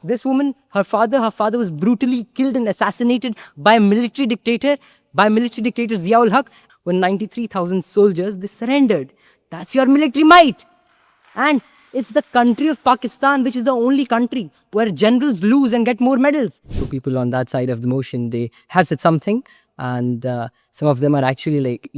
This woman, her father was brutally killed and assassinated by a military dictator, Ziaul Haq, when 93,000 soldiers, they surrendered. That's your military might. And it's the country of Pakistan, which is the only country where generals lose and get more medals. So people on that side of the motion, they have said something, and some of them are actually like,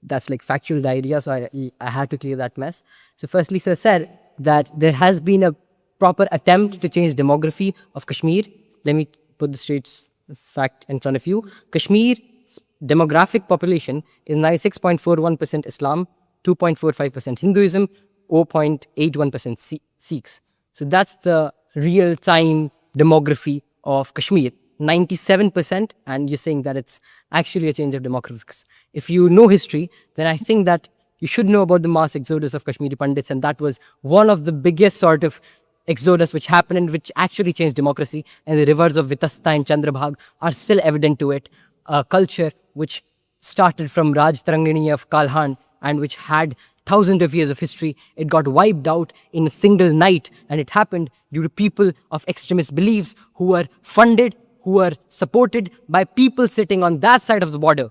that's like factual diarrhea, so I had to clear that mess. So firstly, sir said that there has been a proper attempt to change demography of Kashmir. Let me put the straight fact in front of you. Kashmir's demographic population is 96.41% Islam, 2.45% Hinduism, 0.81% Sikhs. So that's the real-time demography of Kashmir. 97%, and you're saying that it's actually a change of demographics. If you know history, then I think that you should know about the mass exodus of Kashmiri Pandits, and that was one of the biggest sort of exodus which happened and which actually changed democracy. And the rivers of Vitasta and Chandrabhag are still evident to it. A culture which started from Raj Tarangini of Kalhan and which had thousands of years of history, it got wiped out in a single night, and it happened due to people of extremist beliefs who were funded, who were supported by people sitting on that side of the border.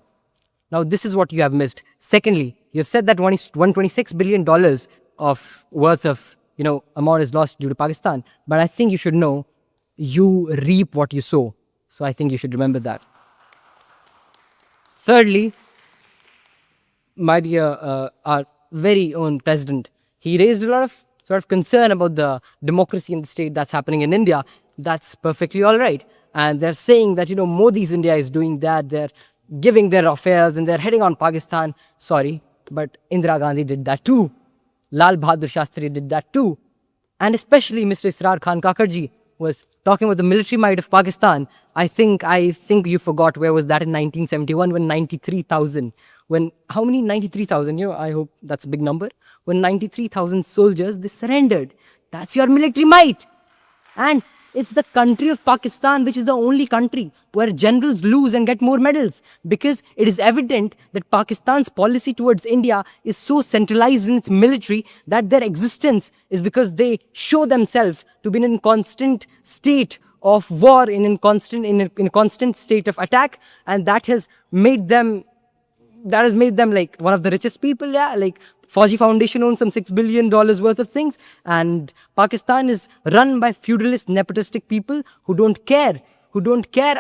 Now, this is what you have missed. Secondly, you have said that $126 billion of worth of amount is lost due to Pakistan. But I think you should know you reap what you sow. So I think you should remember that. Thirdly, my dear, our very own president, he raised a lot of sort of concern about the democracy in the state that's happening in India. That's perfectly all right. And they're saying that, Modi's India is doing that. They're giving their affairs and they're heading on Pakistan. Sorry, but Indira Gandhi did that too. Lal Bahadur Shastri did that too. And especially Mr. Israr Khan Kakarji was talking about the military might of Pakistan. I think you forgot where was that in 1971 when 93,000. How many 93,000? I hope that's a big number. When 93,000 soldiers, they surrendered. That's your military might. And it's the country of Pakistan, which is the only country where generals lose and get more medals, because it is evident that Pakistan's policy towards India is so centralized in its military that their existence is because they show themselves to be in a constant state of war, in a constant state of attack, and that has made them like one of the richest people. Yeah, like Fauji Foundation owns some $6 billion worth of things, and Pakistan is run by feudalist, nepotistic people who don't care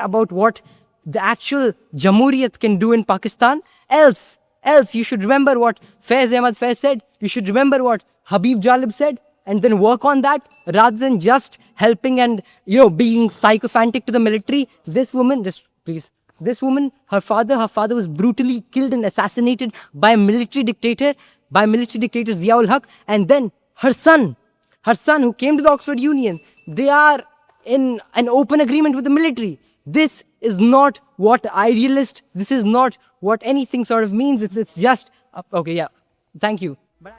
about what the actual Jamhuriyat can do in Pakistan. Else, you should remember what Faiz Ahmad Faiz said. You should remember what Habib Jalib said, and then work on that rather than just helping and being sycophantic to the military. This woman, her father was brutally killed and assassinated by a military dictator, Ziaul Haq, and then her son who came to the Oxford Union, they are in an open agreement with the military. This is not what idealist, this is not what anything sort of means. It's just, okay, yeah, thank you. But